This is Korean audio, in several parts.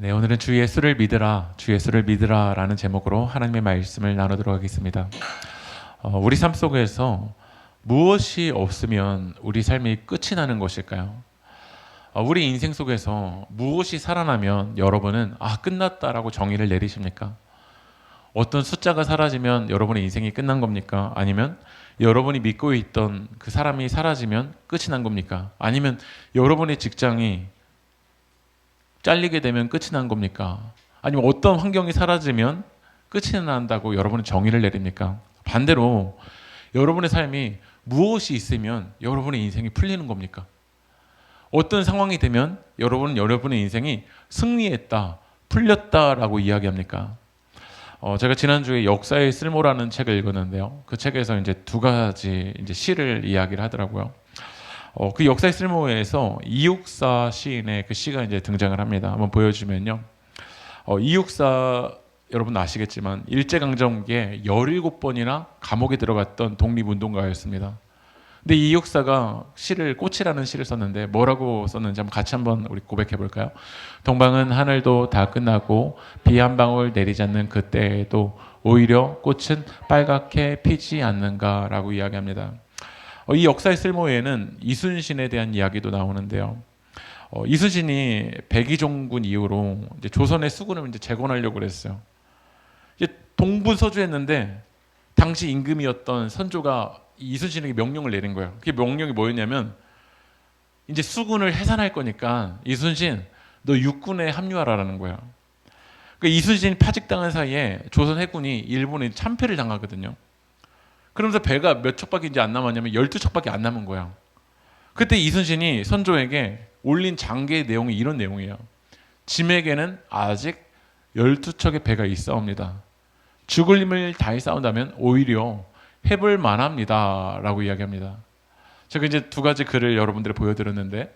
네, 오늘은 주 예수를 믿으라, 주 예수를 믿으라 라는 제목으로 하나님의 말씀을 나누도록 하겠습니다. 우리 삶 속에서 무엇이 없으면 우리 삶이 끝이 나는 것일까요? 우리 인생 속에서 무엇이 살아나면 여러분은 끝났다라고 정의를 내리십니까? 어떤 숫자가 사라지면 여러분의 인생이 끝난 겁니까? 아니면 여러분이 믿고 있던 그 사람이 사라지면 끝이 난 겁니까? 아니면 여러분의 직장이 잘리게 되면 끝이 난 겁니까? 아니면 어떤 환경이 사라지면 끝이 난다고 여러분은 정의를 내립니까? 반대로 여러분의 삶이 무엇이 있으면 여러분의 인생이 풀리는 겁니까? 어떤 상황이 되면 여러분은 여러분의 인생이 승리했다, 풀렸다라고 이야기합니까? 제가 지난주에 역사의 쓸모라는 책을 읽었는데요. 그 책에서 이제 두 가지 시를 이야기를 하더라고요. 그 역사의 쓸모에서 이육사 시인의 그 시가 이제 등장을 합니다. 한번 보여주면요. 이육사 여러분 아시겠지만 일제강점기에 17번이나 감옥에 들어갔던 독립운동가였습니다. 근데 이육사가 시를 꽃이라는 시를 썼는데 뭐라고 썼는지 한번 우리 고백해 볼까요? 동방은 하늘도 다 끝나고 비 한 방울 내리지 않는 그때에도 오히려 꽃은 빨갛게 피지 않는가라고 이야기합니다. 이 역사의 쓸모에는 이순신에 대한 이야기도 나오는데요. 이순신이 백의종군 이후로 이제 조선의 수군을 이제 재건하려고 그랬어요. 이제 동분서주했는데 당시 임금이었던 선조가 이순신에게 명령을 내린 거예요. 그게 명령이 뭐였냐면 이제 수군을 해산할 거니까 이순신 너 육군에 합류하라는 거예요. 그러니까 이순신이 파직당한 사이에 조선 해군이 일본에 참패를 당하거든요. 그러면서 배가 몇 척밖에 이제 안 남았냐면 12척밖에 안 남은 거야. 그때 이순신이 선조에게 올린 장계의 내용이 이런 내용이에요. 짐에게는 아직 12척의 배가 있사옵니다. 죽을 힘을 다해 싸운다면 오히려 해볼 만합니다 라고 이야기합니다. 제가 이제 두 가지 글을 여러분들에 보여드렸는데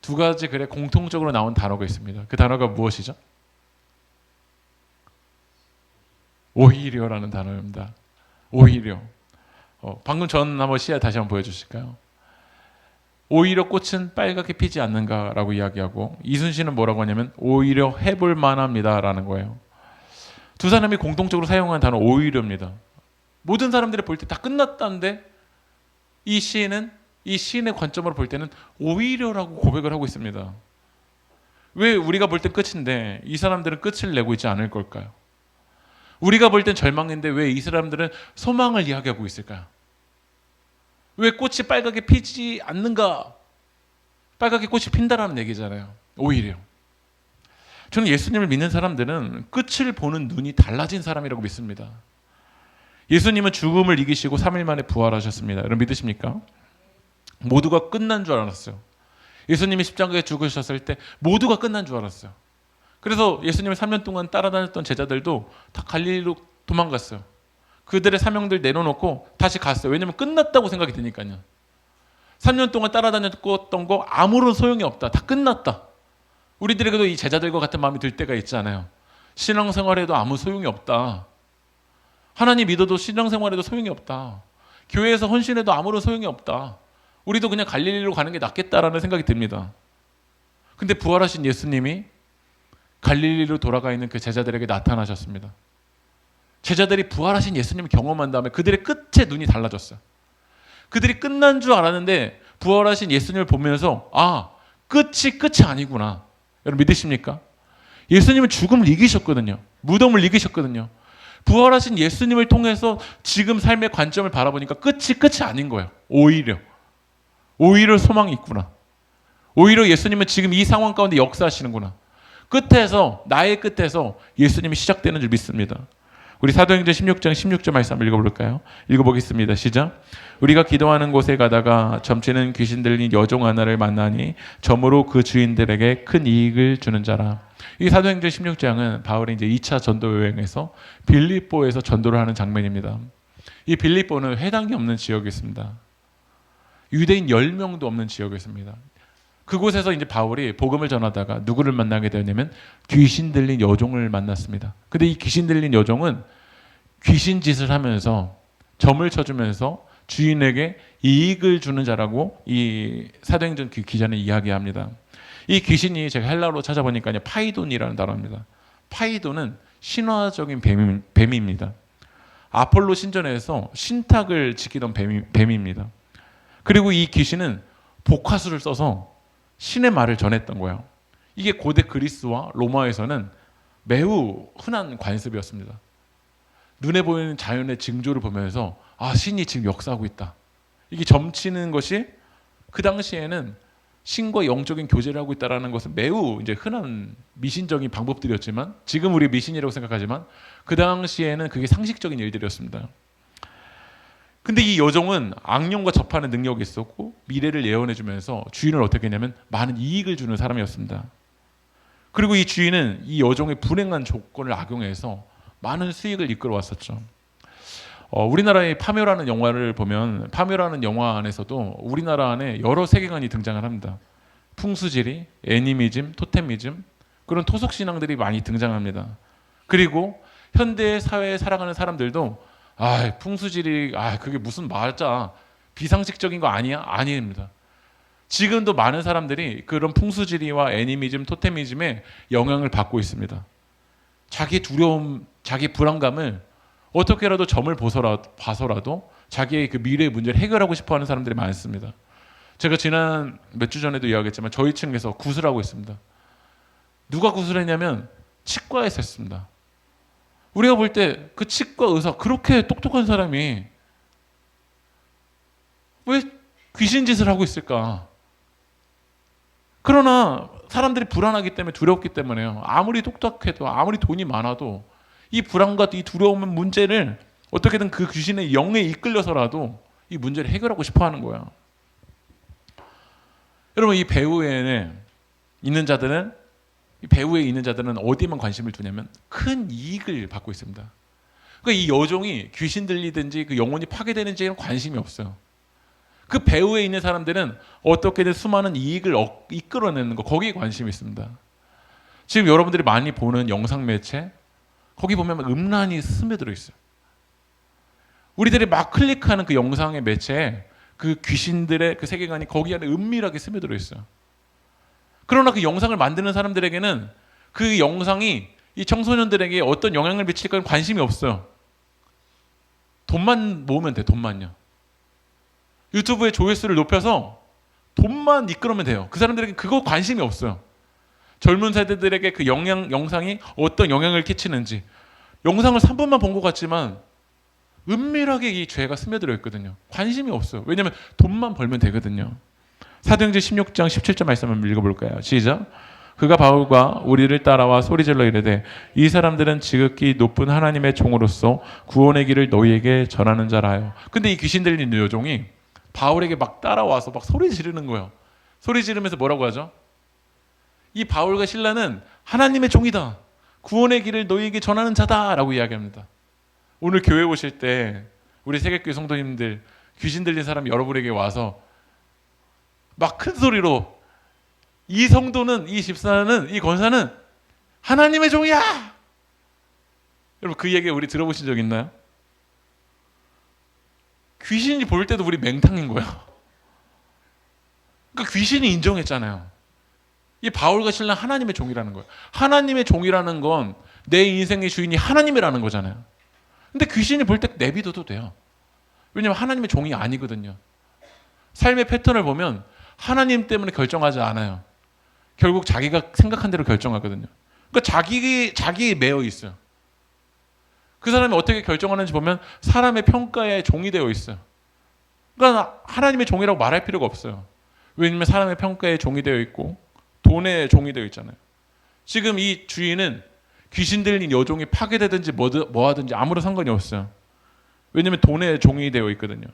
두 가지 글에 공통적으로 나온 단어가 있습니다. 그 단어가 무엇이죠? 오히려라는 단어입니다. 오히려. 방금 전 한번 시야 다시 한번 보여주실까요? 오히려 꽃은 빨갛게 피지 않는가라고 이야기하고 이순신은 뭐라고 하냐면 오히려 해볼 만합니다 라는 거예요. 두 사람이 공통적으로 사용한 단어 오히려입니다. 모든 사람들이 볼 때 다 끝났다는데 이 시인은 이 시인의 관점으로 볼 때는 오히려라고 고백을 하고 있습니다. 왜 우리가 볼 땐 끝인데 이 사람들은 끝을 내고 있지 않을 걸까요? 우리가 볼 땐 절망인데 왜 이 사람들은 소망을 이야기하고 있을까요? 왜 꽃이 빨갛게 피지 않는가? 빨갛게 꽃이 핀다라는 얘기잖아요. 오히려. 저는 예수님을 믿는 사람들은 끝을 보는 눈이 달라진 사람이라고 믿습니다. 예수님은 죽음을 이기시고 3일 만에 부활하셨습니다. 여러분 믿으십니까? 모두가 끝난 줄 알았어요. 예수님이 십자가에 죽으셨을 때 모두가 끝난 줄 알았어요. 그래서 예수님을 3년 동안 따라다녔던 제자들도 다 갈릴리로 도망갔어요. 그들의 사명들 내려놓고 다시 갔어요. 왜냐하면 끝났다고 생각이 드니까요. 3년 동안 따라다녔던 거 아무런 소용이 없다. 다 끝났다. 우리들에게도 이 제자들과 같은 마음이 들 때가 있잖아요. 신앙생활에도 아무 소용이 없다. 하나님 믿어도 신앙생활에도 소용이 없다. 교회에서 헌신해도 아무런 소용이 없다. 우리도 그냥 갈릴리로 가는 게 낫겠다라는 생각이 듭니다. 근데 부활하신 예수님이 갈릴리로 돌아가 있는 그 제자들에게 나타나셨습니다. 제자들이 부활하신 예수님을 경험한 다음에 그들의 끝에 눈이 달라졌어요. 그들이 끝난 줄 알았는데 부활하신 예수님을 보면서 끝이 아니구나. 여러분 믿으십니까? 예수님은 죽음을 이기셨거든요. 무덤을 이기셨거든요. 부활하신 예수님을 통해서 지금 삶의 관점을 바라보니까 끝이 아닌 거예요. 오히려 소망이 있구나. 오히려 예수님은 지금 이 상황 가운데 역사하시는구나. 나의 끝에서 예수님이 시작되는 줄 믿습니다. 우리 사도행전 16장 16절 말씀 한번 읽어볼까요? 읽어보겠습니다. 시작. 우리가 기도하는 곳에 가다가 점치는 귀신 들린 여종 하나를 만나니 점으로 그 주인들에게 큰 이익을 주는 자라. 이 사도행전 16장은 바울이 이제 2차 전도 여행에서 빌립보에서 전도를 하는 장면입니다. 이 빌립보는 회당이 없는 지역이었습니다. 유대인 10명도 없는 지역이었습니다. 그곳에서 이제 바울이 복음을 전하다가 누구를 만나게 되었냐면 귀신 들린 여종을 만났습니다. 근데 이 귀신 들린 여종은 귀신 짓을 하면서 점을 쳐주면서 주인에게 이익을 주는 자라고 이 사도행전 기자는 이야기합니다. 이 귀신이 제가 헬라어로 찾아보니까요, 파이돈이라는 단어입니다. 파이돈은 신화적인 뱀입니다. 아폴로 신전에서 신탁을 지키던 뱀입니다. 그리고 이 귀신은 복화술을 써서 신의 말을 전했던 거예요. 이게 고대 그리스와 로마에서는 매우 흔한 관습이었습니다. 눈에 보이는 자연의 징조를 보면서 신이 지금 역사하고 있다. 이게 점치는 것이 그 당시에는 신과 영적인 교제를 하고 있다는 것은 매우 이제 흔한 미신적인 방법들이었지만, 지금 우리 미신이라고 생각하지만 그 당시에는 그게 상식적인 일들이었습니다. 근데 이 여종은 악령과 접하는 능력이 있었고 미래를 예언해주면서 주인을 어떻게 했냐면 많은 이익을 주는 사람이었습니다. 그리고 이 주인은 이 여종의 불행한 조건을 악용해서 많은 수익을 이끌어 왔었죠. 우리나라의 파묘라는 영화를 보면 파묘라는 영화 안에서도 우리나라 안에 여러 세계관이 등장을 합니다. 풍수지리, 애니미즘, 토테미즘, 그런 토속 신앙들이 많이 등장합니다. 그리고 현대 사회에 살아가는 사람들도 풍수지리 그게 무슨 말자 비상식적인 거 아니야? 아닙니다. 지금도 많은 사람들이 그런 풍수지리와 애니미즘, 토테미즘에 영향을 받고 있습니다. 자기 두려움, 자기 불안감을 어떻게라도 점을 봐서라도 자기의 그 미래의 문제를 해결하고 싶어하는 사람들이 많습니다. 제가 지난 몇 주 전에도 이야기했지만 저희 층에서 구슬하고 있습니다. 누가 구슬했냐면 치과에서 했습니다. 우리가 볼 때 그 치과 의사, 그렇게 똑똑한 사람이 왜 귀신 짓을 하고 있을까? 그러나 사람들이 불안하기 때문에, 두렵기 때문에요. 아무리 똑똑해도, 아무리 돈이 많아도 이 불안과 이 두려움의 문제를 어떻게든 그 귀신의 영에 이끌려서라도 이 문제를 해결하고 싶어 하는 거야. 여러분, 이 배후에 있는 자들은 어디에만 관심을 두냐면 큰 이익을 받고 있습니다. 그러니까 이 여종이 귀신 들리든지 그 영혼이 파괴되는지에는 관심이 없어요. 그 배후에 있는 사람들은 어떻게든 수많은 이익을 이끌어내는 거, 거기에 관심이 있습니다. 지금 여러분들이 많이 보는 영상 매체, 거기 보면 음란이 스며들어 있어요. 우리들이 막 클릭하는 그 영상의 매체에 그 귀신들의 그 세계관이 거기 안에 은밀하게 스며들어 있어요. 그러나 그 영상을 만드는 사람들에게는 그 영상이 이 청소년들에게 어떤 영향을 미칠까는 관심이 없어요. 돈만 모으면 돼, 돈만요. 유튜브의 조회수를 높여서 돈만 이끌으면 돼요. 그 사람들에게 그거 관심이 없어요. 젊은 세대들에게 그 영상이 어떤 영향을 끼치는지, 영상을 3분만 본 것 같지만 은밀하게 이 죄가 스며들어 있거든요. 관심이 없어요. 왜냐하면 돈만 벌면 되거든요. 사도행전 16장 17절 말씀 한번 읽어볼까요? 시작. 그가 바울과 우리를 따라와 소리질러 이르되 이 사람들은 지극히 높은 하나님의 종으로서 구원의 길을 너희에게 전하는 자라 하여. 근데 이 귀신 들린 여종이 바울에게 막 따라와서 막 소리 지르는 거예요. 소리 지르면서 뭐라고 하죠? 이 바울과 실라는 하나님의 종이다. 구원의 길을 너희에게 전하는 자다라고 이야기합니다. 오늘 교회 오실 때 우리 세계교회 성도님들, 귀신 들린 사람이 여러분에게 와서 막 큰 소리로 이 성도는, 이 집사는, 이 권사는 하나님의 종이야! 여러분, 그 얘기 우리 들어보신 적 있나요? 귀신이 볼 때도 우리 맹탕인 거예요. 그러니까 귀신이 인정했잖아요. 이 바울과 실라 하나님의 종이라는 거예요. 하나님의 종이라는 건 내 인생의 주인이 하나님이라는 거잖아요. 근데 귀신이 볼 때 내비둬도 돼요. 왜냐하면 하나님의 종이 아니거든요. 삶의 패턴을 보면 하나님 때문에 결정하지 않아요. 결국 자기가 생각한 대로 결정하거든요. 그러니까 자기에 매여 있어요. 그 사람이 어떻게 결정하는지 보면 사람의 평가에 종이 되어 있어요. 그러니까 하나님의 종이라고 말할 필요가 없어요. 왜냐하면 사람의 평가에 종이 되어 있고 돈에 종이 되어 있잖아요. 지금 이 주인은 귀신 들린 여종이 파괴되든지 뭐 하든지 아무런 상관이 없어요. 왜냐하면 돈에 종이 되어 있거든요.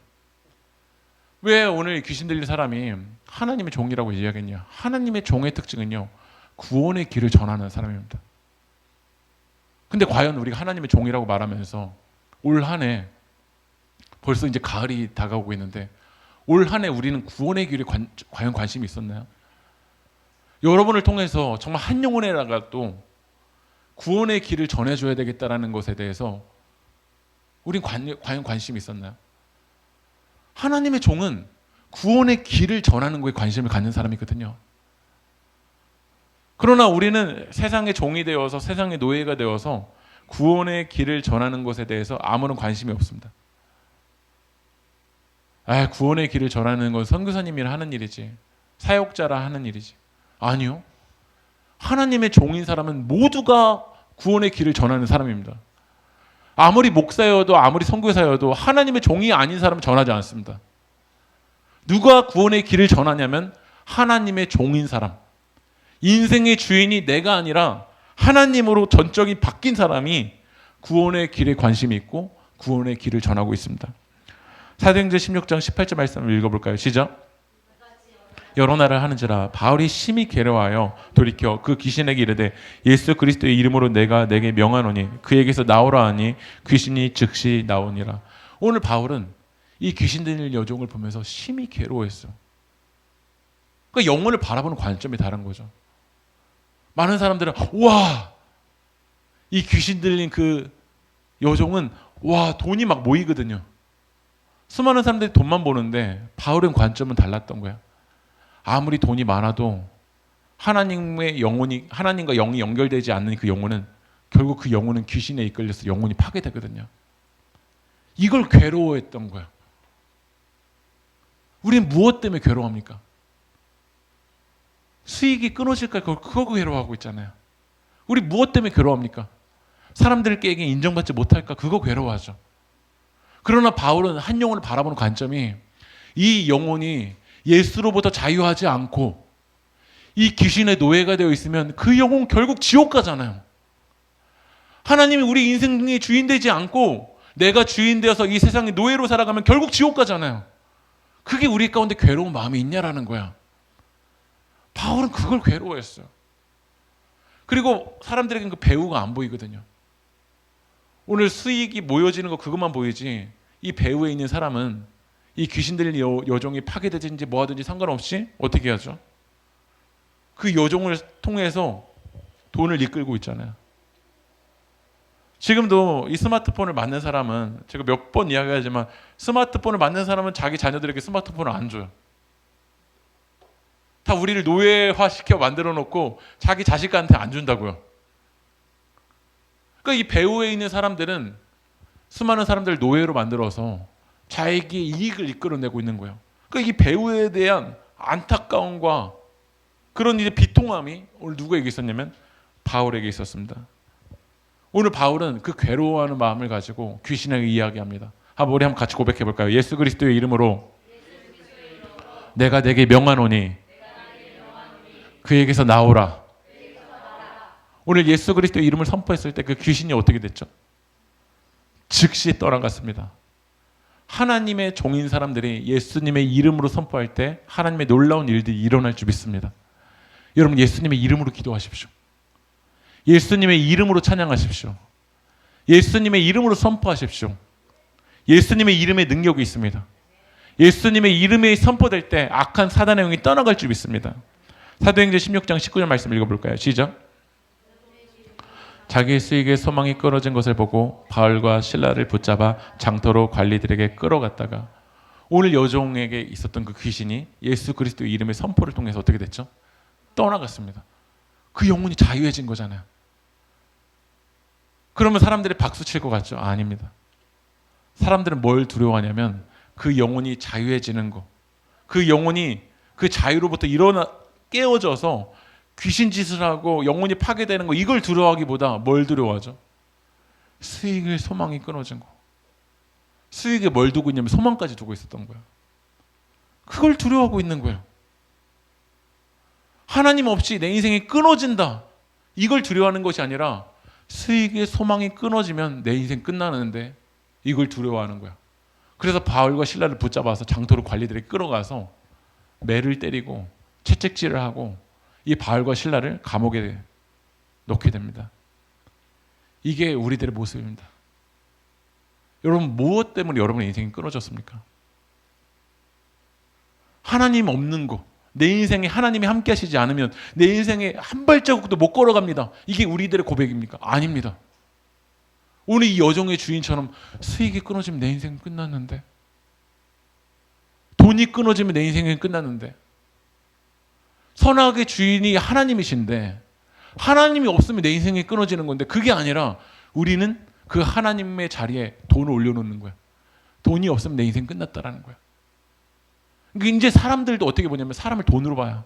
왜 오늘 귀신 들린 사람이 하나님의 종이라고 이야기했냐? 하나님의 종의 특징은요, 구원의 길을 전하는 사람입니다. 근데 과연 우리가 하나님의 종이라고 말하면서 올 한 해, 벌써 이제 가을이 다가오고 있는데 올 한 해 우리는 구원의 길에 과연 관심이 있었나요? 여러분을 통해서 정말 한 영혼에라도 구원의 길을 전해줘야 되겠다라는 것에 대해서 우린 과연 관심이 있었나요? 하나님의 종은 구원의 길을 전하는 것에 관심을 갖는 사람이거든요. 그러나 우리는 세상의 종이 되어서 세상의 노예가 되어서 구원의 길을 전하는 것에 대해서 아무런 관심이 없습니다. 구원의 길을 전하는 건 선교사님이라 하는 일이지, 사역자라 하는 일이지. 아니요. 하나님의 종인 사람은 모두가 구원의 길을 전하는 사람입니다. 아무리 목사여도 아무리 선교사여도 하나님의 종이 아닌 사람은 전하지 않습니다. 누가 구원의 길을 전하냐면 하나님의 종인 사람, 인생의 주인이 내가 아니라 하나님으로 전적이 바뀐 사람이 구원의 길에 관심이 있고 구원의 길을 전하고 있습니다. 사도행전 16장 18절 말씀을 읽어볼까요? 시작. 여러 나라를 하는지라 바울이 심히 괴로워하여 돌이켜 그 귀신에게 이르되 예수 그리스도의 이름으로 내가 내게 명하노니 그에게서 나오라 하니 귀신이 즉시 나오니라. 오늘 바울은 이 귀신 들린 여종을 보면서 심히 괴로워했어요. 그러니까 영혼을 바라보는 관점이 다른 거죠. 많은 사람들은 와, 이 귀신 들린 그 여종은 와, 돈이 막 모이거든요. 수많은 사람들이 돈만 보는데 바울의 관점은 달랐던 거야. 아무리 돈이 많아도 하나님의 영혼이, 하나님과 영이 연결되지 않는 그 영혼은 결국 그 영혼은 귀신에 이끌려서 영혼이 파괴되거든요. 이걸 괴로워했던 거야. 우리는 무엇 때문에 괴로워합니까? 수익이 끊어질까 그거 괴로워하고 있잖아요. 우리 무엇 때문에 괴로워합니까? 사람들에게 인정받지 못할까 그거 괴로워하죠. 그러나 바울은 한 영혼을 바라보는 관점이 이 영혼이 예수로부터 자유하지 않고 이 귀신의 노예가 되어 있으면 그 영혼 결국 지옥 가잖아요. 하나님이 우리 인생의 주인 되지 않고 내가 주인 되어서 이 세상의 노예로 살아가면 결국 지옥 가잖아요. 그게 우리 가운데 괴로운 마음이 있냐라는 거야. 바울은 그걸 괴로워했어요. 그리고 사람들에게는 그 배후가 안 보이거든요. 오늘 수익이 모여지는 거 그것만 보이지 이 배후에 있는 사람은 이 귀신 들린 여종이 파괴되든지 뭐하든지 상관없이 어떻게 하죠? 그 여종을 통해서 돈을 이끌고 있잖아요. 지금도 이 스마트폰을 만든 사람은 제가 몇 번 이야기하지만 스마트폰을 만든 사람은 자기 자녀들에게 스마트폰을 안 줘요. 다 우리를 노예화시켜 만들어 놓고 자기 자식한테 안 준다고요. 그러니까 이 배후에 있는 사람들은 수많은 사람들을 노예로 만들어서 자기의 이익을 이끌어내고 있는 거예요. 그러니까 이 배후에 대한 안타까움과 그런 이제 비통함이 오늘 누구에게 있었냐면 바울에게 있었습니다. 오늘 바울은 그 괴로워하는 마음을 가지고 귀신에게 이야기합니다. 우리 한번 같이 고백해 볼까요? 예수 그리스도의 이름으로 내가 내게 명하노니 그에게서 나오라. 오늘 예수 그리스도의 이름을 선포했을 때 그 귀신이 어떻게 됐죠? 즉시 떠나갔습니다. 하나님의 종인 사람들이 예수님의 이름으로 선포할 때 하나님의 놀라운 일들이 일어날 줄 믿습니다. 여러분 예수님의 이름으로 기도하십시오. 예수님의 이름으로 찬양하십시오. 예수님의 이름으로 선포하십시오. 예수님의 이름에 능력이 있습니다. 예수님의 이름이 선포될 때 악한 사단의 영이 떠나갈 줄 믿습니다. 사도행전 16장 19절 말씀 읽어볼까요? 시작. 자기 수익의 소망이 끊어진 것을 보고 바울과 실라를 붙잡아 장터로 관리들에게 끌어갔다가 오늘 여종에게 있었던 그 귀신이 예수 그리스도의 이름의 선포를 통해서 어떻게 됐죠? 떠나갔습니다. 그 영혼이 자유해진 거잖아요. 그러면 사람들이 박수 칠 것 같죠? 아닙니다. 사람들은 뭘 두려워하냐면 그 영혼이 자유해지는 거, 그 영혼이 그 자유로부터 깨어져서 귀신 짓을 하고 영혼이 파괴되는 거, 이걸 두려워하기보다 뭘 두려워하죠? 수익의 소망이 끊어진 거. 수익에 뭘 두고 있냐면 소망까지 두고 있었던 거예요. 그걸 두려워하고 있는 거예요. 하나님 없이 내 인생이 끊어진다, 이걸 두려워하는 것이 아니라 수익의 소망이 끊어지면 내 인생 끝나는데 이걸 두려워하는 거야. 그래서 바울과 실라를 붙잡아서 장터로 관리들이 끌어가서 매를 때리고 채찍질을 하고 이 바울과 실라를 감옥에 넣게 됩니다. 이게 우리들의 모습입니다. 여러분 무엇 때문에 여러분의 인생이 끊어졌습니까? 하나님 없는 거, 내 인생에 하나님이 함께 하시지 않으면 내 인생에 한 발자국도 못 걸어갑니다. 이게 우리들의 고백입니까? 아닙니다. 오늘 이 여종의 주인처럼 수익이 끊어지면 내 인생은 끝났는데, 돈이 끊어지면 내 인생은 끝났는데, 선악의 주인이 하나님이신데 하나님이 없으면 내 인생이 끊어지는 건데 그게 아니라 우리는 그 하나님의 자리에 돈을 올려놓는 거야. 돈이 없으면 내 인생 끝났다라는 거야. 그러니까 이제 사람들도 어떻게 보냐면 사람을 돈으로 봐요.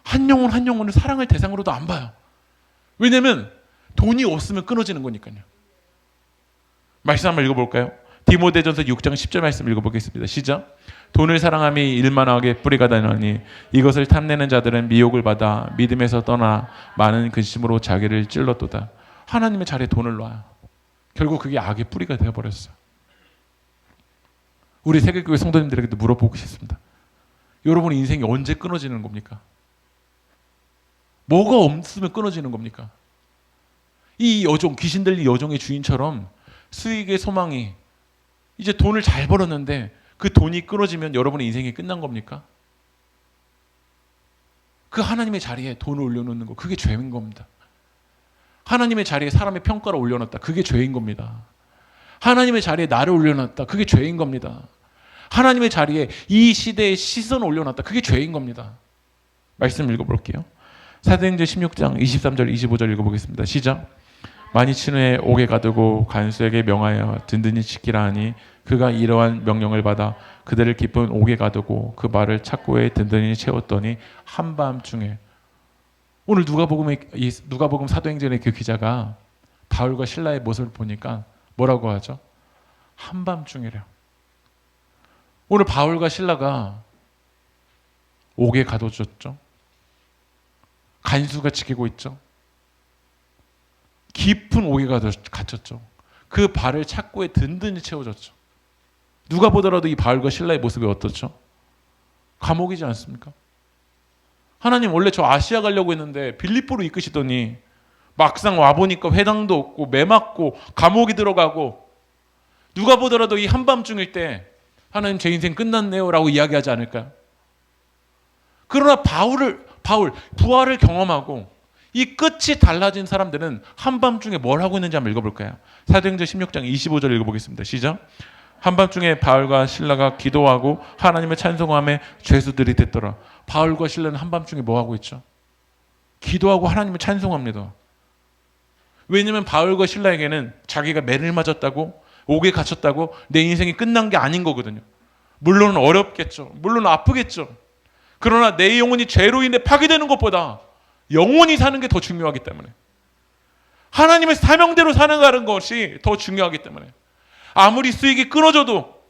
한 영혼 한 영혼을 사랑할 대상으로도 안 봐요. 왜냐면 돈이 없으면 끊어지는 거니까요. 말씀 한번 읽어볼까요? 디모데전서 6장 10절 말씀 읽어보겠습니다. 시작. 돈을 사랑함이 일만하게 뿌리가 되나니 이것을 탐내는 자들은 미혹을 받아 믿음에서 떠나 많은 근심으로 자기를 찔렀도다. 하나님의 자리에 돈을 놔요. 결국 그게 악의 뿌리가 되어버렸어요. 우리 세계교회 성도님들에게도 물어보고 싶습니다. 여러분의 인생이 언제 끊어지는 겁니까? 뭐가 없으면 끊어지는 겁니까? 이 여종, 귀신 들린 여종의 주인처럼 수익의 소망이 이제 돈을 잘 벌었는데 그 돈이 끊어지면 여러분의 인생이 끝난 겁니까? 그 하나님의 자리에 돈을 올려놓는 거, 그게 죄인 겁니다. 하나님의 자리에 사람의 평가를 올려놨다. 그게 죄인 겁니다. 하나님의 자리에 나를 올려놨다. 그게 죄인 겁니다. 하나님의 자리에 이 시대의 시선을 올려놨다. 그게 죄인 겁니다. 말씀 읽어볼게요. 사도행전 16장 23절 25절 읽어보겠습니다. 시작. 많이 친 후에 옥에 가두고 간수에게 명하여 든든히 지키라 하니 그가 이러한 명령을 받아 그들을 깊은 옥에 가두고 그 말을 착고에 든든히 채웠더니 한밤중에, 오늘 누가복음 사도행전의 그 기자가 바울과 실라의 모습을 보니까 뭐라고 하죠? 한밤중이래요. 오늘 바울과 실라가 옥에 가둬졌죠. 간수가 지키고 있죠. 깊은 옥에 갇혔죠. 그 발을 착고에 든든히 채워졌죠. 누가 보더라도 이 바울과 실라의 모습이 어떻죠? 감옥이지 않습니까? 하나님 원래 저 아시아 가려고 했는데 빌립보로 이끄시더니 막상 와보니까 회당도 없고 매 맞고 감옥이 들어가고, 누가 보더라도 이 한밤중일 때 하나님 제 인생 끝났네요 라고 이야기하지 않을까요? 그러나 바울 부활을 경험하고 이 끝이 달라진 사람들은 한밤중에 뭘 하고 있는지 한번 읽어볼까요? 사도행전 16장 25절 읽어보겠습니다. 시작. 한밤중에 바울과 실라가 기도하고 하나님을 찬송하며 죄수들이 됐더라. 바울과 실라는 한밤중에 뭐 하고 있죠? 기도하고 하나님을 찬송합니다. 왜냐하면 바울과 실라에게는 자기가 매를 맞았다고, 옥에 갇혔다고 내 인생이 끝난 게 아닌 거거든요. 물론 어렵겠죠. 물론 아프겠죠. 그러나 내 영혼이 죄로 인해 파괴되는 것보다 영원히 사는 게 더 중요하기 때문에, 하나님의 사명대로 사는 것이 더 중요하기 때문에, 아무리 수익이 끊어져도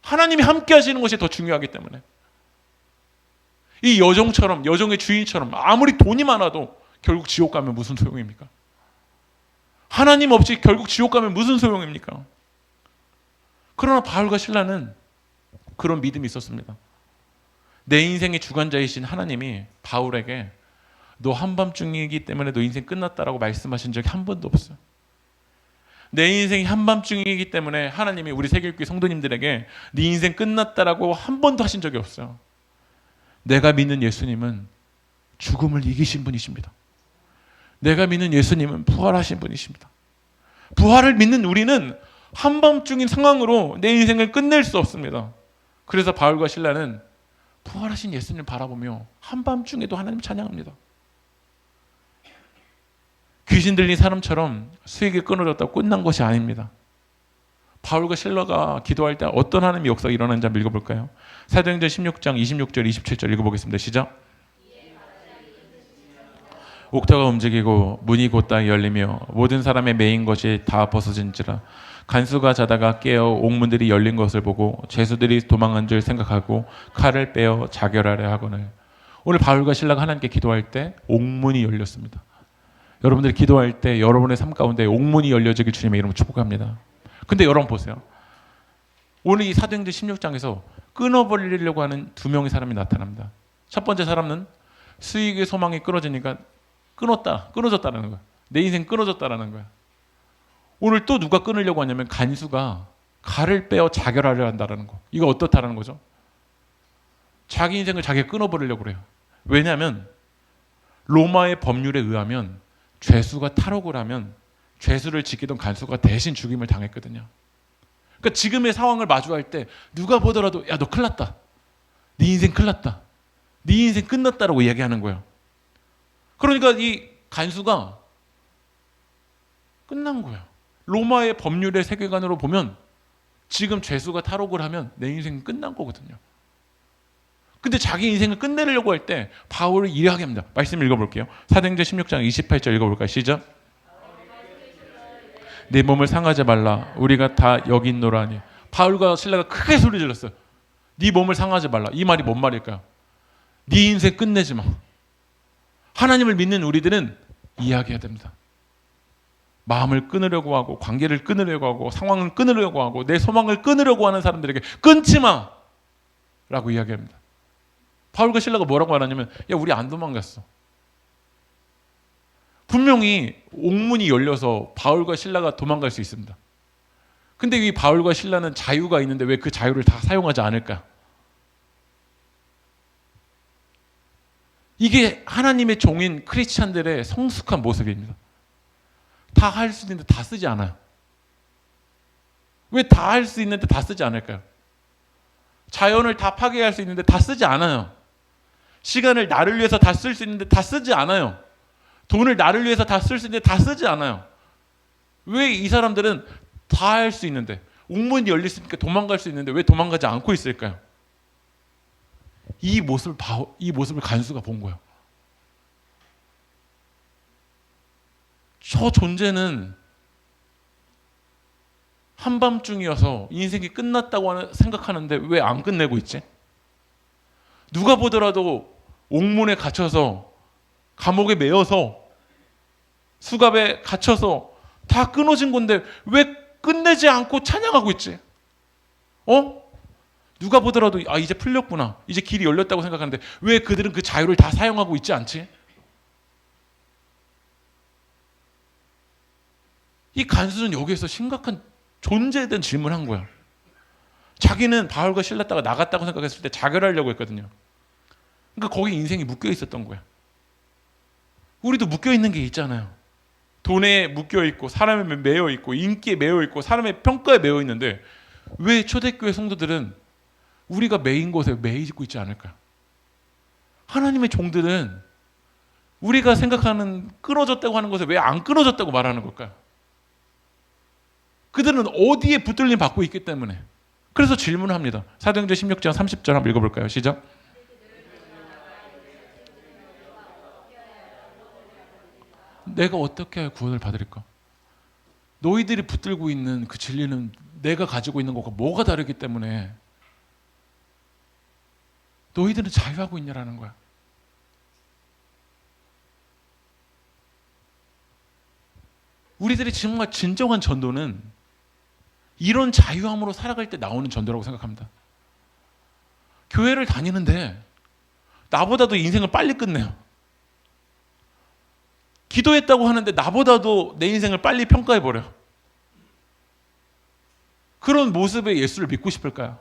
하나님이 함께 하시는 것이 더 중요하기 때문에, 이 여종처럼, 여종의 주인처럼 아무리 돈이 많아도 결국 지옥 가면 무슨 소용입니까? 하나님 없이 결국 지옥 가면 무슨 소용입니까? 그러나 바울과 실라는 그런 믿음이 있었습니다. 내 인생의 주관자이신 하나님이 바울에게 너 한밤중이기 때문에 너 인생 끝났다라고 말씀하신 적이 한 번도 없어요. 내 인생이 한밤중이기 때문에 하나님이 우리 세계교회 성도님들에게 네 인생 끝났다라고 한 번도 하신 적이 없어요. 내가 믿는 예수님은 죽음을 이기신 분이십니다. 내가 믿는 예수님은 부활하신 분이십니다. 부활을 믿는 우리는 한밤중인 상황으로 내 인생을 끝낼 수 없습니다. 그래서 바울과 실라는 부활하신 예수님을 바라보며 한밤중에도 하나님 찬양합니다. 귀신 들린 사람처럼 수익이 끊어졌다고 끝난 것이 아닙니다. 바울과 실라가 기도할 때 어떤 하나님의 역사가 일어나는지 한번 읽어볼까요? 사도행전 16장 26절 27절 읽어보겠습니다. 시작. 옥토가 움직이고 문이 곧다 열리며 모든 사람의 매인 것이 다 벗어진지라. 간수가 자다가 깨어 옥문들이 열린 것을 보고 죄수들이 도망한 줄 생각하고 칼을 빼어 자결하려 하거늘. 오늘 바울과 실라가 하나님께 기도할 때 옥문이 열렸습니다. 여러분들이 기도할 때 여러분의 삶 가운데 옥문이 열려지길 주님의 이름으로 축복합니다. 근데 여러분 보세요. 오늘 이 사도행전 16장에서 끊어버리려고 하는 두 명의 사람이 나타납니다. 첫 번째 사람은 수익의 소망이 끊어지니까 끊어졌다는 거야. 내 인생 끊어졌다라는 거야. 오늘 또 누가 끊으려고 하냐면 간수가 칼을 빼어 자결하려 한다는 거. 이거 어떻다라는 거죠? 자기 인생을 자기가 끊어버리려고 그래요. 왜냐하면 로마의 법률에 의하면 죄수가 탈옥을 하면 죄수를 지키던 간수가 대신 죽임을 당했거든요. 그러니까 지금의 상황을 마주할 때 누가 보더라도 야, 너 큰일 났다. 네 인생 큰일 났다. 네 인생 끝났다라고 이야기하는 거예요. 그러니까 이 간수가 끝난 거야. 로마의 법률의 세계관으로 보면 지금 죄수가 탈옥을 하면 내 인생은 끝난 거거든요. 근데 자기 인생을 끝내려고 할 때 바울을 일하게 합니다. 말씀 읽어볼게요. 사도행전 16장 28절 읽어볼까요? 시작. 내 몸을 상하지 말라. 우리가 다 여기 있노라니. 바울과 실라가 크게 소리 질렀어요. 네 몸을 상하지 말라. 이 말이 뭔 말일까요? 네 인생 끝내지 마. 하나님을 믿는 우리들은 이야기해야 됩니다. 마음을 끊으려고 하고 관계를 끊으려고 하고 상황을 끊으려고 하고 내 소망을 끊으려고 하는 사람들에게 끊지 마! 라고 이야기합니다. 바울과 실라가 뭐라고 하냐면 야 우리 안 도망갔어. 분명히 옥문이 열려서 바울과 실라가 도망갈 수 있습니다. 근데 이 바울과 실라는 자유가 있는데 왜 그 자유를 다 사용하지 않을까? 이게 하나님의 종인 크리스찬들의 성숙한 모습입니다. 다 할 수 있는데 다 쓰지 않아요. 왜 다 할 수 있는데 다 쓰지 않을까요? 자연을 다 파괴할 수 있는데 다 쓰지 않아요. 시간을 나를 위해서 다 쓸 수 있는데 다 쓰지 않아요. 돈을 나를 위해서 다 쓸 수 있는데 다 쓰지 않아요. 왜 이 사람들은 다 할 수 있는데 옥문이 열렸으니까 도망갈 수 있는데 왜 도망가지 않고 있을까요? 이 모습을 간수가 본 거예요. 저 존재는 한밤중이어서 인생이 끝났다고 생각하는데 왜 안 끝내고 있지? 누가 보더라도 옥문에 갇혀서 감옥에 매여서 수갑에 갇혀서 다 끊어진 건데 왜 끝내지 않고 찬양하고 있지? 누가 보더라도 이제 풀렸구나. 이제 길이 열렸다고 생각하는데 왜 그들은 그 자유를 다 사용하고 있지 않지? 이 간수는 여기에서 심각한 존재에 대한 질문을 한 거야. 자기는 바울과 실랐다가 나갔다고 생각했을 때 자결하려고 했거든요. 그러니까 거기 인생이 묶여 있었던 거야. 우리도 묶여 있는 게 있잖아요. 돈에 묶여 있고 사람에 매여 있고 인기에 매여 있고 사람의 평가에 매여 있는데 왜 초대교회 성도들은 우리가 매인 곳에 매이고 있지 않을까요? 하나님의 종들은 우리가 생각하는 끊어졌다고 하는 것에 왜 안 끊어졌다고 말하는 걸까요? 그들은 어디에 붙들림 받고 있기 때문에. 그래서 질문을 합니다. 사도행전 16장 30절 한번 읽어볼까요? 시작. 내가 어떻게 해야 구원을 받을까? 너희들이 붙들고 있는 그 진리는 내가 가지고 있는 것과 뭐가 다르기 때문에 너희들은 자유하고 있냐라는 거야. 우리들이 정말 진정한 전도는 이런 자유함으로 살아갈 때 나오는 전도라고 생각합니다. 교회를 다니는데 나보다도 인생을 빨리 끝내요. 기도했다고 하는데 나보다도 내 인생을 빨리 평가해버려. 그런 모습의 예수를 믿고 싶을까요?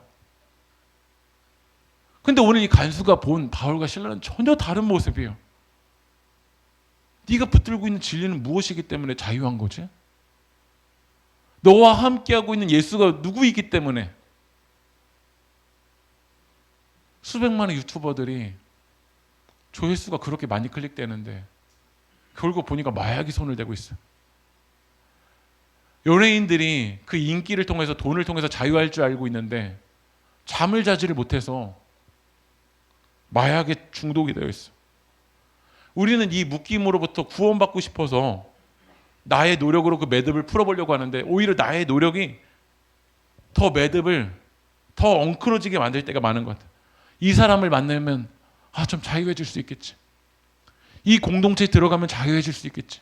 근데 오늘 이 간수가 본 바울과 실라는 전혀 다른 모습이에요. 네가 붙들고 있는 진리는 무엇이기 때문에 자유한 거지? 너와 함께하고 있는 예수가 누구이기 때문에. 수백만의 유튜버들이 조회수가 그렇게 많이 클릭되는데 결국 보니까 마약이 손을 대고 있어요. 연예인들이 그 인기를 통해서 돈을 통해서 자유할 줄 알고 있는데 잠을 자지를 못해서 마약에 중독이 되어 있어. 우리는 이 묶임으로부터 구원받고 싶어서 나의 노력으로 그 매듭을 풀어보려고 하는데 오히려 나의 노력이 더 매듭을 더 엉클어지게 만들 때가 많은 것 같아요. 이 사람을 만나면 좀 자유해질 수 있겠지. 이 공동체에 들어가면 자유해질 수 있겠지.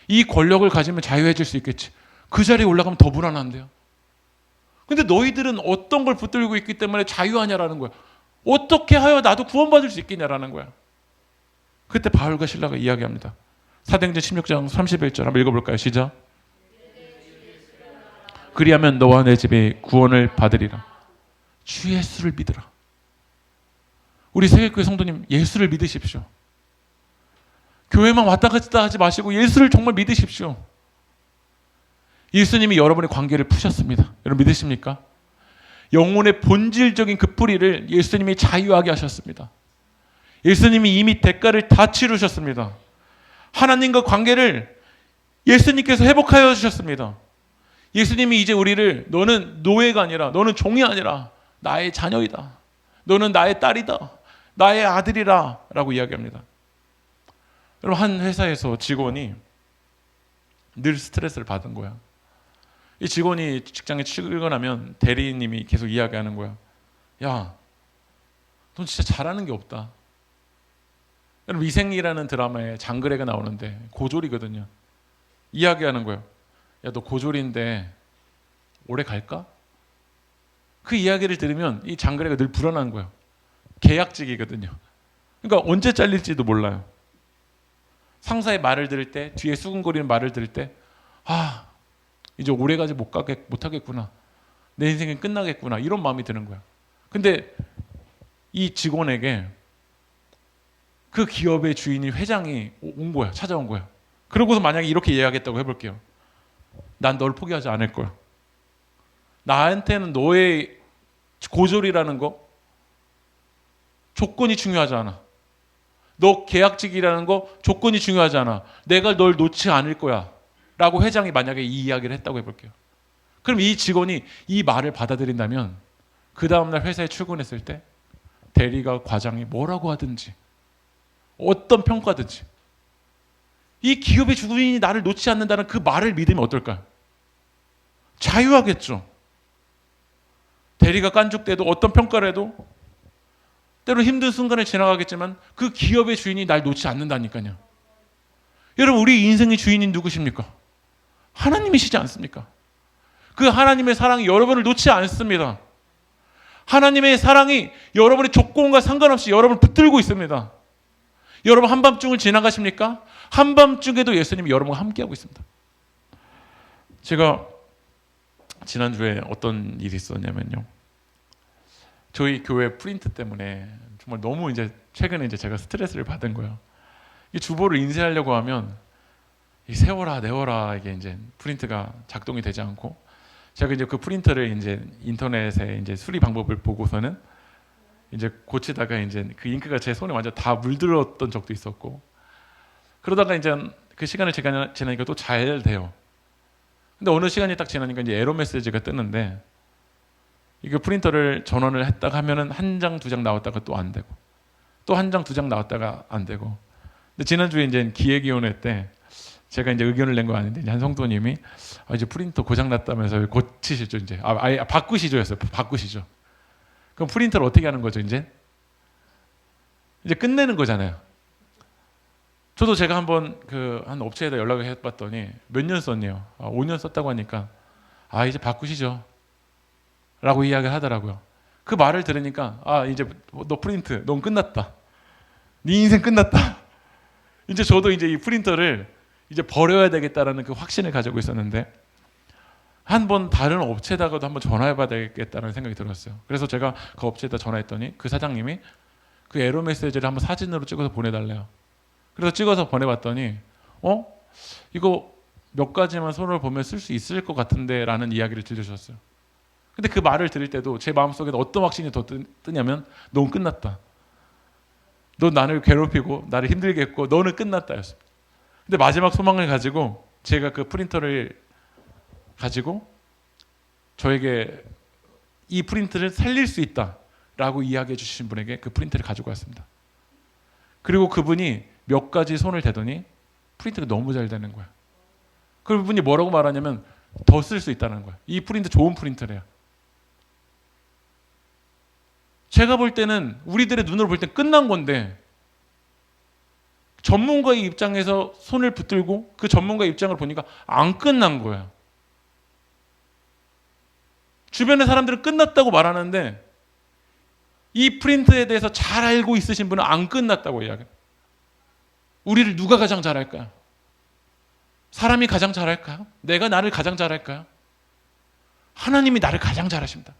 이 권력을 가지면 자유해질 수 있겠지. 그 자리에 올라가면 더 불안한데요. 근데 너희들은 어떤 걸 붙들고 있기 때문에 자유하냐라는 거야. 어떻게 하여 나도 구원받을 수 있겠냐라는 거야. 그때 바울과 실라가 이야기합니다. 사도행전 16장 31절 한번 읽어볼까요? 시작. 그리하면 너와 내 집이 구원을 받으리라. 주 예수를 믿으라. 우리 세계교회 성도님 예수를 믿으십시오. 교회만 왔다 갔다 하지 마시고 예수를 정말 믿으십시오. 예수님이 여러분의 관계를 푸셨습니다. 여러분 믿으십니까? 영혼의 본질적인 그 뿌리를 예수님이 자유하게 하셨습니다. 예수님이 이미 대가를 다 치르셨습니다. 하나님과 관계를 예수님께서 회복하여 주셨습니다. 예수님이 이제 우리를 너는 노예가 아니라, 너는 종이 아니라 나의 자녀이다. 너는 나의 딸이다. 나의 아들이라 라고 이야기합니다. 여러분, 한 회사에서 직원이 늘 스트레스를 받은 거야. 이 직원이 직장에 출근하면 대리님이 계속 이야기하는 거야. 야, 넌 진짜 잘하는 게 없다. 여러분, 위생이라는 드라마에 장그래가 나오는데 고졸이거든요. 이야기하는 거예요. 야, 너 고졸인데 오래 갈까? 그 이야기를 들으면 이 장그래가 늘 불안한 거예요. 계약직이거든요. 그러니까 언제 잘릴지도 몰라요. 상사의 말을 들을 때, 뒤에 수근거리는 말을 들을 때, 아, 이제 오래가지 못하겠구나. 내 인생은 끝나겠구나. 이런 마음이 드는 거야. 근데 이 직원에게 그 기업의 주인이, 회장이 온 거야. 찾아온 거야. 그러고서 만약에 이렇게 이야기했다고 해볼게요. 난 널 포기하지 않을 거야. 나한테는 너의 고졸이라는 거 조건이 중요하지 않아. 너 계약직이라는 거 조건이 중요하지 않아. 내가 널 놓지 않을 거야. 라고 회장이 만약에 이 이야기를 했다고 해볼게요. 그럼 이 직원이 이 말을 받아들인다면 그 다음날 회사에 출근했을 때 대리가, 과장이 뭐라고 하든지 어떤 평가든지 이 기업의 주인이 나를 놓지 않는다는 그 말을 믿으면 어떨까요? 자유하겠죠. 대리가 깐죽대도 어떤 평가를 해도 때로 힘든 순간을 지나가겠지만 그 기업의 주인이 날 놓지 않는다니까요. 여러분, 우리 인생의 주인이 누구십니까? 하나님이시지 않습니까? 그 하나님의 사랑이 여러분을 놓지 않습니다. 하나님의 사랑이 여러분의 조건과 상관없이 여러분을 붙들고 있습니다. 여러분, 한밤중을 지나가십니까? 한밤중에도 예수님이 여러분과 함께하고 있습니다. 제가 지난주에 어떤 일이 있었냐면요. 저희 교회 프린트 때문에 정말 너무 이제 최근에 이제 제가 스트레스를 받은 거예요. 이 주보를 인쇄하려고 하면 이 세워라 내워라 이게 이제 프린트가 작동이 되지 않고, 제가 이제 그 프린터를 이제 인터넷에 이제 수리 방법을 보고서는 이제 고치다가 이제 그 잉크가 제 손에 완전 다 물들었던 적도 있었고, 그러다가 이제 그 시간을 지나니까 또 잘 돼요. 근데 어느 시간이 딱 지나니까 이제 에러 메시지가 뜨는데, 이거 프린터를 전원을 했다가 하면은 한 장, 두 장 나왔다가 또 안 되고, 또 한 장, 두 장 나왔다가 안 되고. 근데 지난주에 이제 기획위원회 때 제가 이제 의견을 낸 거 아닌데, 이제 한 성도님이 이제 프린터 고장 났다면서 고치시죠, 이제. 아예 바꾸시죠 했어요. 바꾸시죠. 그럼 프린터를 어떻게 하는 거죠, 이제? 이제 끝내는 거잖아요. 저도 제가 한번 한 업체에다 연락을 해봤더니 몇 년 썼네요. 5년 썼다고 하니까 이제 바꾸시죠. 라고 이야기를 하더라고요. 그 말을 들으니까 이제 너 프린트, 넌 끝났다. 네 인생 끝났다. 이제 저도 이제 이 프린터를 이제 버려야 되겠다라는 그 확신을 가지고 있었는데, 한번 다른 업체에다가도 한번 전화해봐야 되겠다는 생각이 들었어요. 그래서 제가 그 업체에다 전화했더니 그 사장님이 그 에러 메시지를 한번 사진으로 찍어서 보내달래요. 그래서 찍어서 보내봤더니 이거 몇 가지만 손을 보면 쓸 수 있을 것 같은데 라는 이야기를 들려주셨어요. 근데 그 말을 들을 때도 제 마음속에 어떤 확신이 더 뜨냐면, 넌 끝났다. 넌 나를 괴롭히고 나를 힘들게 했고 너는 끝났다 였습니다. 근데 마지막 소망을 가지고 제가 그 프린터를 가지고 저에게 이 프린트를 살릴 수 있다라고 이야기해 주신 분에게 그 프린트를 가지고 왔습니다. 그리고 그분이 몇 가지 손을 대더니 프린트가 너무 잘 되는 거야. 그분이 뭐라고 말하냐면 더 쓸 수 있다는 거야. 이 프린트 좋은 프린터래요. 제가 볼 때는, 우리들의 눈으로 볼 때 끝난 건데, 전문가의 입장에서 손을 붙들고 그 전문가의 입장을 보니까 안 끝난 거예요. 주변의 사람들은 끝났다고 말하는데 이 프린트에 대해서 잘 알고 있으신 분은 안 끝났다고 이야기해요. 우리를 누가 가장 잘할까요? 사람이 가장 잘할까요? 내가 나를 가장 잘할까요? 하나님이 나를 가장 잘하십니다.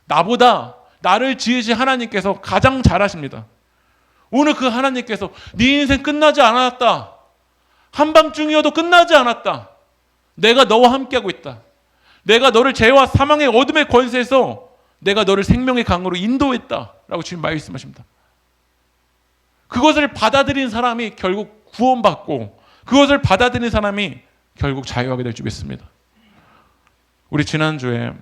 나보다 나를 지으신 하나님께서 가장 잘하십니다. 오늘 그 하나님께서 네 인생 끝나지 않았다. 한밤중이어도 끝나지 않았다. 내가 너와 함께하고 있다. 내가 너를 죄와 사망의 어둠의 권세에서 내가 너를 생명의 강으로 인도했다. 라고 주님 말씀하십니다. 그것을 받아들인 사람이 결국 구원받고 그것을 받아들인 사람이 결국 자유하게 될 줄 믿습니다. 우리 지난주에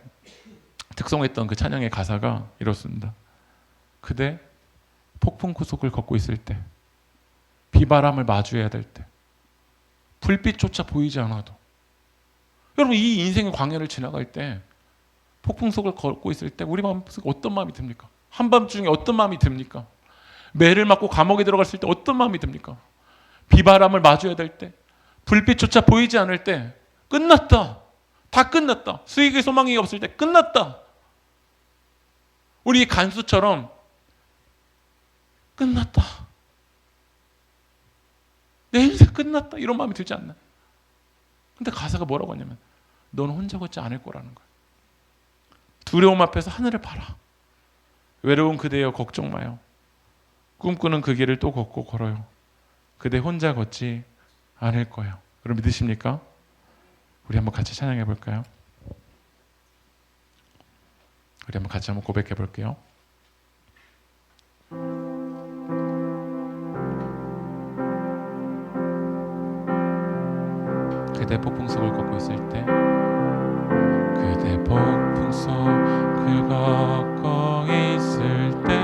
특송했던 그 찬양의 가사가 이렇습니다. 그대 폭풍 속을 걷고 있을 때, 비바람을 마주해야 될 때, 불빛조차 보이지 않아도, 여러분 이 인생의 광야를 지나갈 때 폭풍 속을 걷고 있을 때 우리 마음속에 어떤 마음이 듭니까? 한밤중에 어떤 마음이 듭니까? 매를 맞고 감옥에 들어갔을 때 어떤 마음이 듭니까? 비바람을 마주해야 될 때, 불빛조차 보이지 않을 때 끝났다. 다 끝났다. 수익의 소망이 없을 때 끝났다. 우리 간수처럼 끝났다. 내 인생 끝났다. 이런 마음이 들지 않나? 근데 가사가 뭐라고 하냐면 넌 혼자 걷지 않을 거라는 거야. 두려움 앞에서 하늘을 봐라. 외로운 그대여 걱정 마요. 꿈꾸는 그 길을 또 걷고 걸어요. 그대 혼자 걷지 않을 거예요. 여러분 믿으십니까? 우리 한번 같이 찬양해 볼까요? 우리 한번 같이 한번 고백해 볼게요. 그대 폭풍 속을 걷고 있을 때, 그대 폭풍 속을 걷고 있을 때,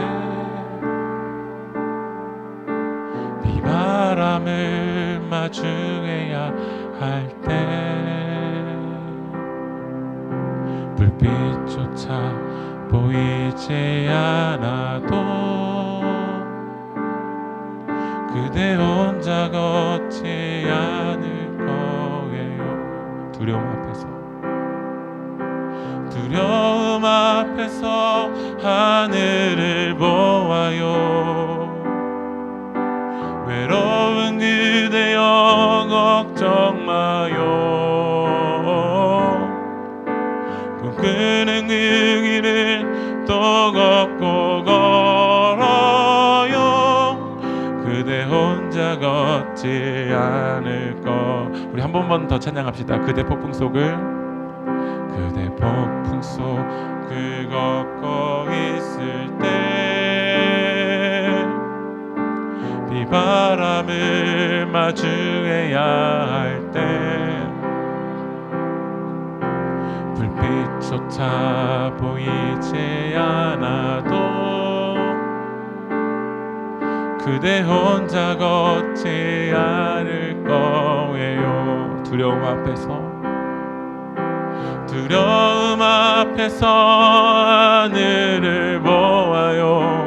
비바람을 마주해야 할 때, 불빛조차 보이지 않아도 그대 혼자 걷지 않을 거예요. 두려움 앞에서 하늘을 보아요. 외로운 그대여 걱정 마요. 꿈꾸는 그 길을 또 걷고 걸어요. 그대 혼자 걷지 않을 거. 우리 한 번만 더 찬양합시다. 그대 폭풍 속을 걷고 있을 때, 비바람을 마주해야 할 때, 불빛조차 보이지 않아도 그대 혼자 걷지 않을 거예요. 두려움 앞에서 하늘을 보아요.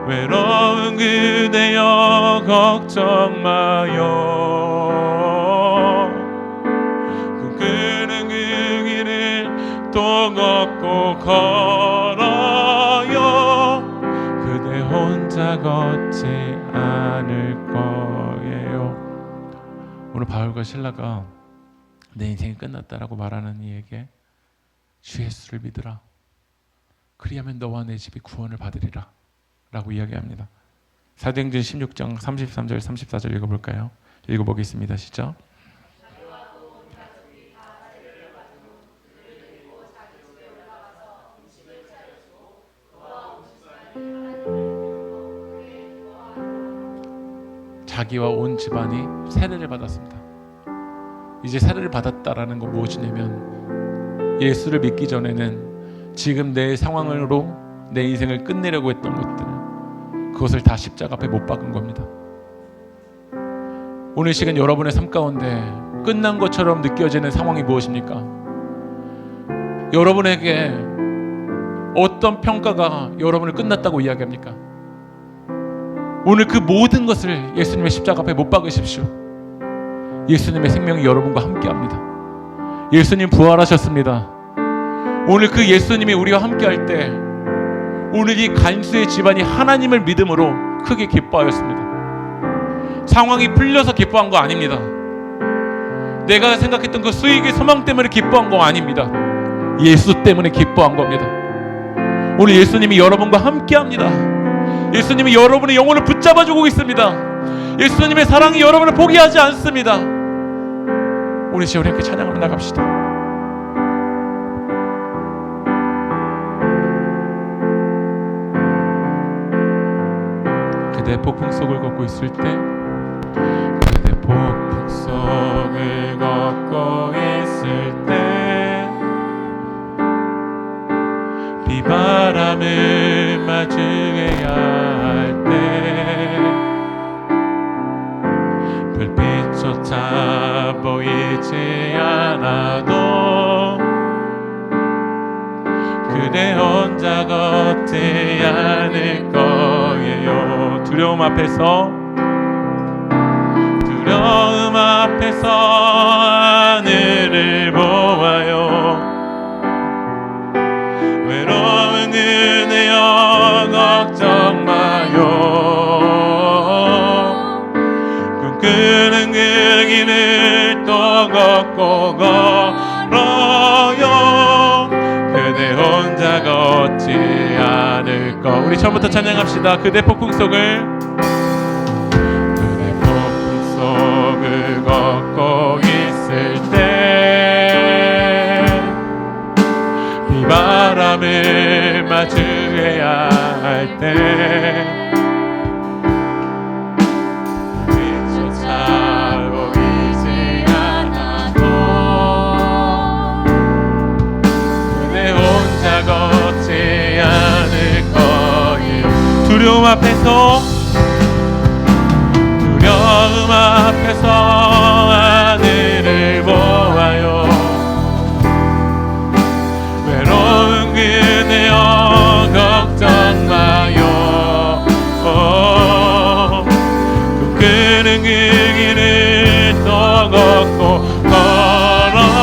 외로운 그대여 걱정 마요. 꿈꾸는 그 길을 또 걷고 걸어요. 그대 혼자 걷지 않을 거예요. 오늘 바울과 실라가 내 인생이 끝났다라고 말하는 이에게 주 예수를 믿으라. 그리하면 너와 내 집이 구원을 받으리라 라고 이야기합니다. 사도행전 16장 33절 34절 읽어볼까요? 읽어보겠습니다. 시작. 자기와 온 집안이 세례를 받았습니다. 이제 세례를 받았다라는 건 무엇이냐면 예수를 믿기 전에는 지금 내 상황으로 내 인생을 끝내려고 했던 것들을, 그것을 다 십자가 앞에 못 박은 겁니다. 오늘 시간 여러분의 삶 가운데 끝난 것처럼 느껴지는 상황이 무엇입니까? 여러분에게 어떤 평가가 여러분을 끝났다고 이야기합니까? 오늘 그 모든 것을 예수님의 십자가 앞에 못 박으십시오. 예수님의 생명이 여러분과 함께합니다. 예수님 부활하셨습니다. 오늘 그 예수님이 우리와 함께할 때 오늘 이 간수의 집안이 하나님을 믿음으로 크게 기뻐하였습니다. 상황이 풀려서 기뻐한 거 아닙니다. 내가 생각했던 그 수익의 소망 때문에 기뻐한 거 아닙니다. 예수 때문에 기뻐한 겁니다. 오늘 예수님이 여러분과 함께합니다. 예수님이 여러분의 영혼을 붙잡아주고 있습니다. 예수님의 사랑이 여러분을 포기하지 않습니다. 우리 시간 함께 찬양하며 나갑시다. 그대 폭풍 속을 걷고 있을 때, 그대 폭풍 속을 걷고 있을 때, 비바람을 마주해야 할 때, 불빛조차 보이지 않아도 그대 혼자 걷지 않을 거예요. 두려움 앞에서 하늘을 보아요. 외로운 그대여 걱정 마요. 꿈꾸는 그 길을 또 걷고 걸어요. 그대 혼자 걷지 않을 거. 우리 처음부터 찬양합시다. 그대 폭풍 속을 걷고 있을 때, 비바람을 마주해야 할 때, 빛조차 보이지 않아도 그대 혼자 걷지 않을 거예요. 두려움 앞에서 하늘을 보아요. 외로운 그대여 걱정 마요. 꿈꾸는 그 길을 또 걷고 걸어요.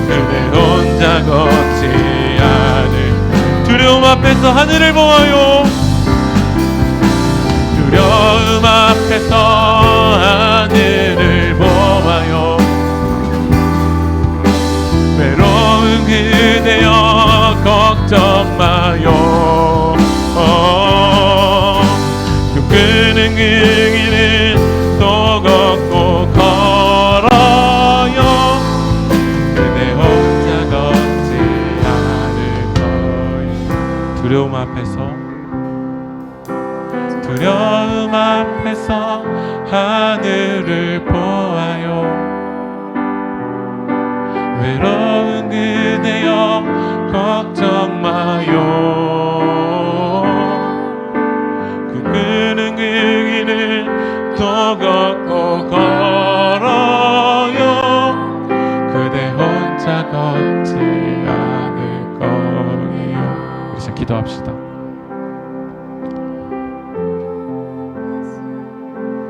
그대 혼자 걷지 않을. 두려움 앞에서 하늘을 보아요. 두려움 앞에서 하늘을 보아요. 외로운 그대여 걱정 마요. 꿈꾸는 그 길을 또 걷고 걸어요. 그대 혼자 걷지 않을 거예요. 두려움 앞에서 하늘을 보아요. 외로운 그대여 걱정 마요. 꿈꾸는 그 길을 또 걷고 걸어요. 그대 혼자 걷지 않을 거예요. 우리 이제 기도합시다.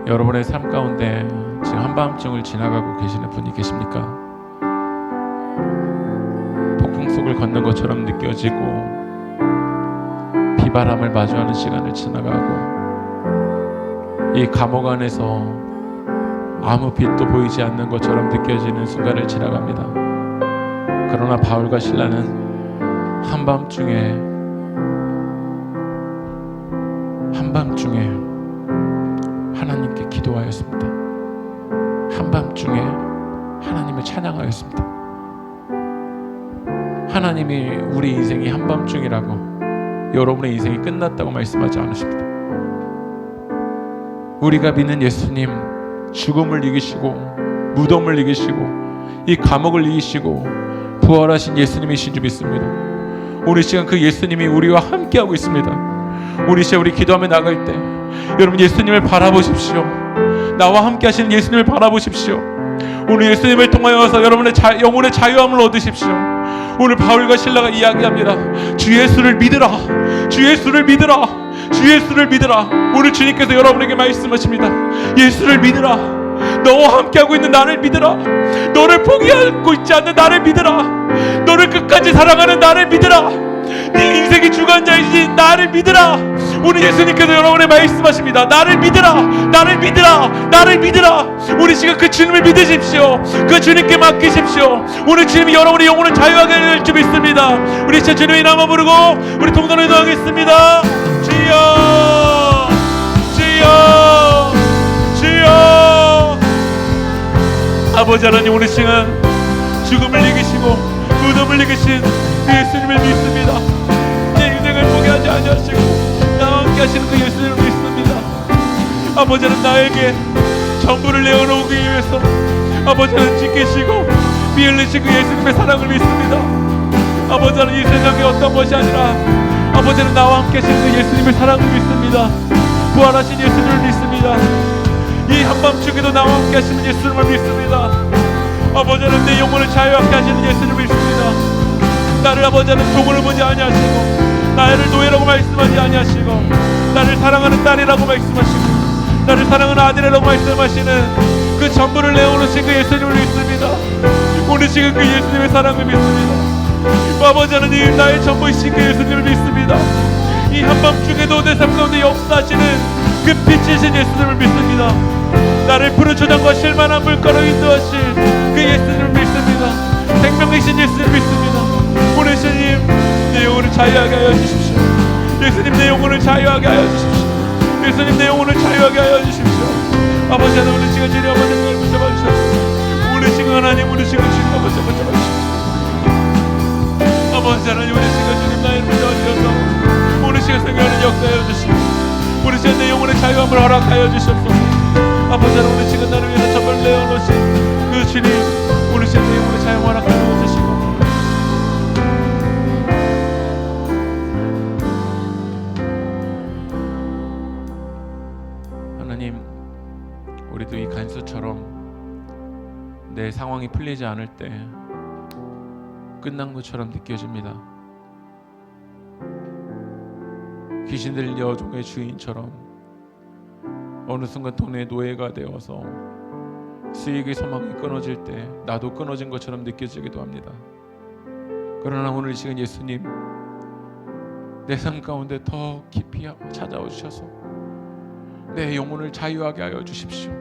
여러분의 삶 가운데 지금 한밤중을 지나가고 계시는 분이 계십니까? 폭풍 속을 걷는 것처럼 느껴지고 비바람을 마주하는 시간을 지나가고 이 감옥 안에서 아무 빛도 보이지 않는 것처럼 느껴지는 순간을 지나갑니다. 그러나 바울과 실라는 한밤중에 하나님께 기도하였습니다. 한밤중에 하나님을 찬양하였습니다. 하나님이 우리 인생이 한밤중이라고, 여러분의 인생이 끝났다고 말씀하지 않으십니다. 우리가 믿는 예수님, 죽음을 이기시고 무덤을 이기시고 이 감옥을 이기시고 부활하신 예수님이신 줄 믿습니다. 우리 시간 그 예수님이 우리와 함께하고 있습니다. 우리 시간 우리 기도하며 나갈 때 여러분 예수님을 바라보십시오. 나와 함께 하시는 예수님을 바라보십시오. 오늘 예수님을 통하여서 여러분의 영혼의 자유함을 얻으십시오. 오늘 바울과 실라가 이야기합니다. 주 예수를 믿으라. 주 예수를 믿으라. 주 예수를 믿으라. 오늘 주님께서 여러분에게 말씀하십니다. 예수를 믿으라. 너와 함께하고 있는 나를 믿으라. 너를 포기하고 있지 않는 나를 믿으라. 너를 끝까지 사랑하는 나를 믿으라. 네 인생이 주관자이신 나를 믿으라. 우리 예수님께서 여러분의 말씀하십니다. 나를 믿으라. 나를 믿으라. 나를 믿으라. 우리 지금 그 주님을 믿으십시오. 그 주님께 맡기십시오. 오늘 주님이 여러분의 영혼을 자유하게 할 줄 믿습니다. 우리 진짜 주님의 이름을 부르고 우리 동전을 기도하겠습니다. 주여, 주여, 주여. 아버지 하나님, 오늘 시간 죽음을 이기시고 무덤을 이기신 예수님을 믿습니다. 내 인생을 포기하지 아니하시고 나와 함께 하시는 그 예수님을 믿습니다. 아버지는 나에게 전부를 내어놓기 위해서 아버지는 지키시고 피 흘리신 그 예수님의 사랑을 믿습니다. 아버지는 이 세상에 어떤 것이 아니라 아버지는 나와 함께 하시는 그 예수님의 사랑을 믿습니다. 부활하신 예수님을 믿습니다. 이 한밤중에도 나와 함께 하시는 예수님을 믿습니다. 아버지는 내 영혼을 자유하게 하시는 예수님을 믿습니다. 나를 아버지는 종으로 보지 아니하시고 나를 노예라고 말씀하지 아니하시고 나를 사랑하는 딸이라고 말씀하시고 나를 사랑하는 아들이라고 말씀하시는 그 전부를 내어놓으신 그 예수님을 믿습니다. 오늘 지금 그 예수님의 사랑을 믿습니다. 아버지는 이 나의 전부이신 그 예수님을 믿습니다. 이 한밤중에도 내 삶 가운데 역사하시는 그 빛이신 예수님을 믿습니다. 나를 푸른 초장과 실만한 물가로 인도하실 그 예수님을 믿습니다. 생명이신 예수님을 믿습니다. 오늘 예수님 내 영혼을 자유하게 하여 주십시오. 예수님 내 영혼을 자유하게 하여 주십시오. 예수님 내 영혼을 자유하게 하여 주십시오. 아버지 하나님 오늘 시간 주님 아버지 나를 붙잡아 주셔서 오늘 시간 하나님 오늘 시간 주님 아버지 붙잡아 주십시오. 아버지 하나님 오늘 시간 주님 나를 붙잡아 주셔서 오늘 시간 생명을 역사하여 주시고 오늘 시간 내 영혼의 자유함을 허락하여 주시옵소서. 아버지 하나님 오늘 시간 나를 위해서 전부를 내어놓으신 그 주님 오늘 시간 내 영혼의 자유함을 허락하여 주시고 하나님 우리도 이 간수처럼 내 상황이 풀리지 않을 때 끝난 것처럼 느껴집니다. 귀신 들린 여종의 주인처럼 어느 순간 돈의 노예가 되어서 수익의 소망이 끊어질 때 나도 끊어진 것처럼 느껴지기도 합니다. 그러나 오늘 이 시간 예수님 내 삶 가운데 더 깊이 찾아와 주셔서 내 영혼을 자유하게 하여 주십시오.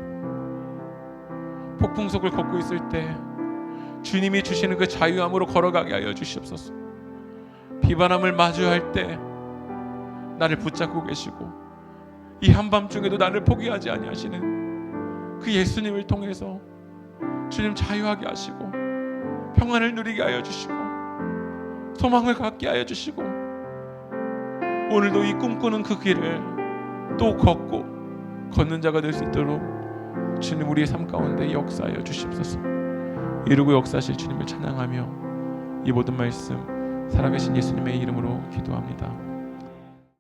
폭풍 속을 걷고 있을 때 주님이 주시는 그 자유함으로 걸어가게 하여 주시옵소서. 비바람을 마주할 때 나를 붙잡고 계시고 이 한밤중에도 나를 포기하지 아니하시는 그 예수님을 통해서 주님 자유하게 하시고 평안을 누리게 하여 주시고 소망을 갖게 하여 주시고 오늘도 이 꿈꾸는 그 길을 또 걷는 자가 될 수 있도록 주님 우리의 삶 가운데 역사하여 주시옵소서. 이루고 역사하실 주님을 찬양하며 이 모든 말씀 살아계신 예수님의 이름으로 기도합니다.